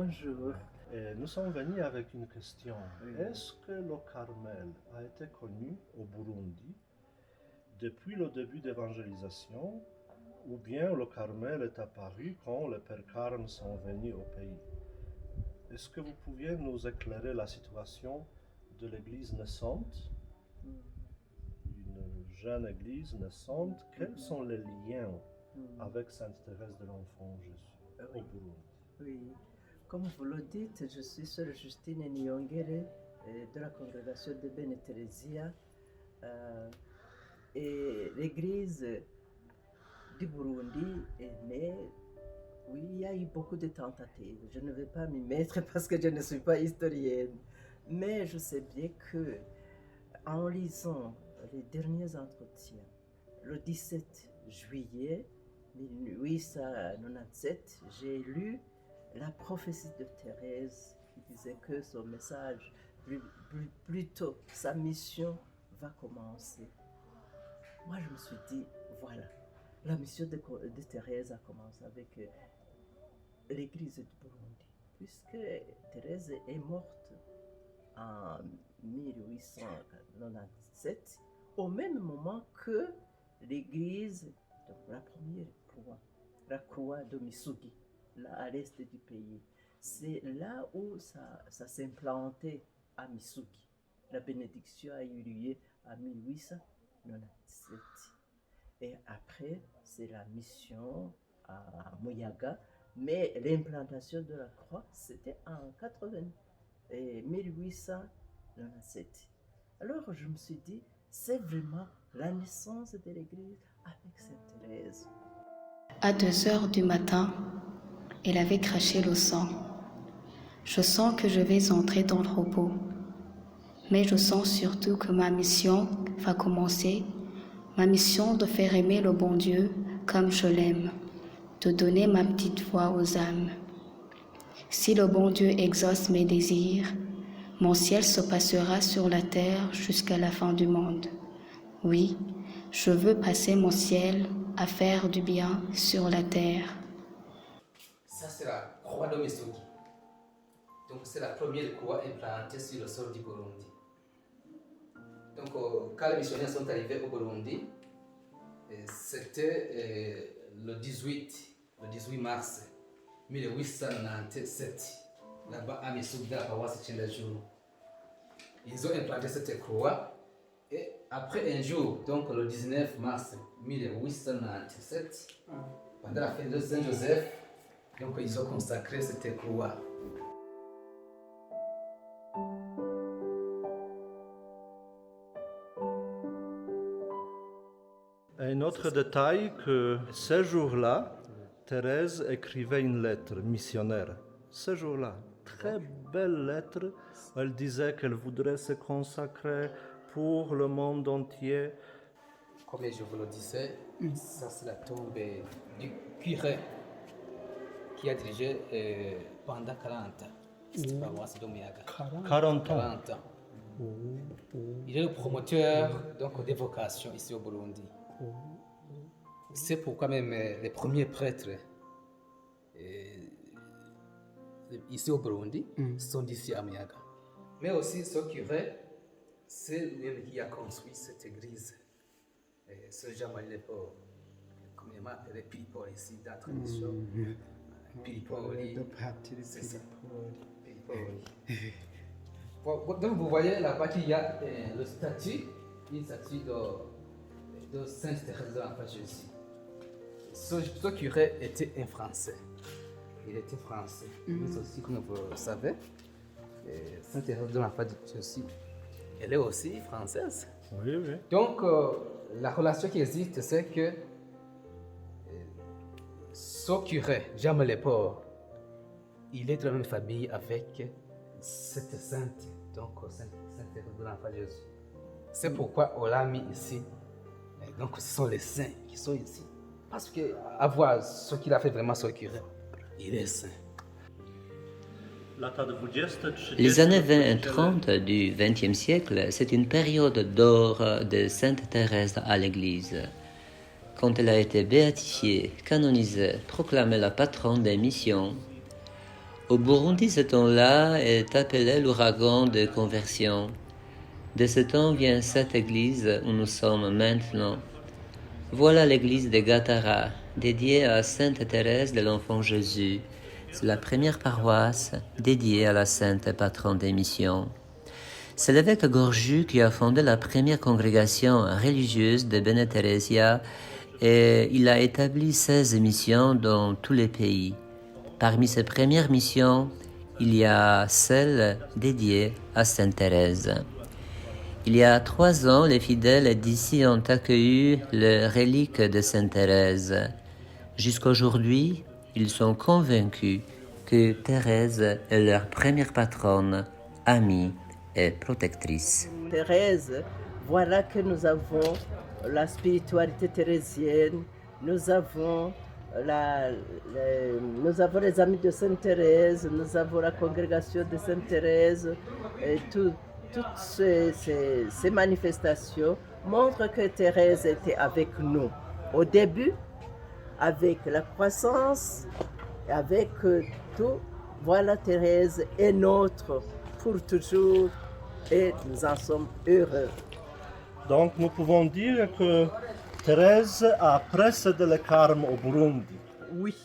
Bonjour. Et nous sommes venus avec une question. Oui. Est-ce que le Carmel a été connu au Burundi depuis le début d'évangélisation ou bien le Carmel est apparu quand les Pères Carmes sont venus au pays? Est-ce que vous pouviez nous éclairer la situation de l'église naissante, une jeune église naissante? Quels sont les liens avec Sainte Thérèse de l'Enfant Jésus au Burundi? Oui, comme vous le dites, je suis sœur Justine Niyongere de la congrégation de Bene Theresia et l'église du Burundi est née. Oui, il y a eu beaucoup de tentatives. Je ne vais pas m'y mettre parce que je ne suis pas historienne. Mais je sais bien que, en lisant les derniers entretiens, le 17 juillet 1897, j'ai lu la prophétie de Thérèse qui disait que son message, plutôt sa mission va commencer. Moi, je me suis dit, voilà, la mission de Thérèse a commencé avec l'église du Burundi, puisque Thérèse est morte en 1897, au même moment que l'église, donc la première croix, la croix de Misugi, là à l'est du pays. C'est là où ça s'est implanté à Misugi. La bénédiction a eu lieu en 1897. Et après, c'est la mission à Muyaga, mais l'implantation de la croix, c'était en 1897. Alors je me suis dit, c'est vraiment la naissance de l'église avec Sainte Thérèse. À 2h du matin, elle avait craché le sang. Je sens que je vais entrer dans le repos. Mais je sens surtout que ma mission va commencer, ma mission de faire aimer le bon Dieu comme je l'aime, de donner ma petite voix aux âmes. Si le bon Dieu exauce mes désirs, mon ciel se passera sur la terre jusqu'à la fin du monde. Oui, je veux passer mon ciel à faire du bien sur la terre. Ça, c'est la croix de Misugi. Donc, c'est la première croix implantée sur le sol du Burundi. Donc, quand les missionnaires sont arrivés au Burundi, c'était le 18 mars 1897, là-bas à Misugi, dans la paroisse Tchendajuru. Ils ont implanté cette croix. Et après un jour, donc le 19 mars 1897, pendant la fête de Saint-Joseph, donc ils ont consacré cette croix. Un autre détail, que ce jour-là, Thérèse écrivait une lettre missionnaire. Ce jour-là, très belle lettre. Elle disait qu'elle voudrait se consacrer pour le monde entier. Comme je vous le disais, ça c'est la tombe du curé qui a dirigé pendant 40 ans cette paroisse de Muyaga. 40 ans. 40 ans. Il est le promoteur donc, des vocations ici au Burundi. C'est pourquoi même les premiers prêtres ici au Burundi sont d'ici à Muyaga. Mais aussi ce curé, c'est lui-même qui a construit cette église. Ce Jean-Marie Lepo, comme il appelle les Pilipoli ici dans la tradition. Pilipoli, c'est ça. Pilipoli. Donc vous voyez là-bas qu'il y a le statue, une statue de Sainte Thérèse de l'Enfant Jésus. Ce curé était un Français. Il était français. Mais aussi, comme vous le savez, Sainte Thérèse de l'Enfant Jésus, elle est aussi française. Oui, oui. Donc, la relation qui existe, c'est que ce curé, Jean Leport, il est de la même famille avec cette sainte, donc Sainte Thérèse de l'Enfant Jésus. C'est pourquoi on l'a mis ici. Et donc, ce sont les saints qui sont ici. Parce que, à voir ce qu'il a fait vraiment ce curé, il est saint. Les années 20 et 30 du XXe siècle, c'est une période d'or de Sainte Thérèse à l'Église. Quand elle a été béatifiée, canonisée, proclamée la patronne des missions, Au Burundi, ce temps-là est appelé l'ouragan de conversion. De ce temps vient cette église où nous sommes maintenant. Voilà l'église de Gatara, dédiée à Sainte Thérèse de l'Enfant Jésus. C'est la première paroisse dédiée à la sainte patronne des missions. C'est l'évêque Gorju qui a fondé la première congrégation religieuse de Bene Theresia et il a établi 16 missions dans tous les pays. Parmi ces premières missions, il y a celle dédiée à Sainte Thérèse. Il y a 3 ans, les fidèles d'ici ont accueilli les reliques de Sainte Thérèse. Jusqu'aujourd'hui, ils sont convaincus que Thérèse est leur première patronne, amie et protectrice. Thérèse, voilà que nous avons la spiritualité thérésienne, nous avons les amis de Sainte Thérèse, nous avons la congrégation de Sainte Thérèse, et toutes ces manifestations montrent que Thérèse était avec nous au début, avec la croissance, avec tout. Voilà, Thérèse est notre pour toujours et nous en sommes heureux. Donc nous pouvons dire que Thérèse a précédé le carme au Burundi. Oui.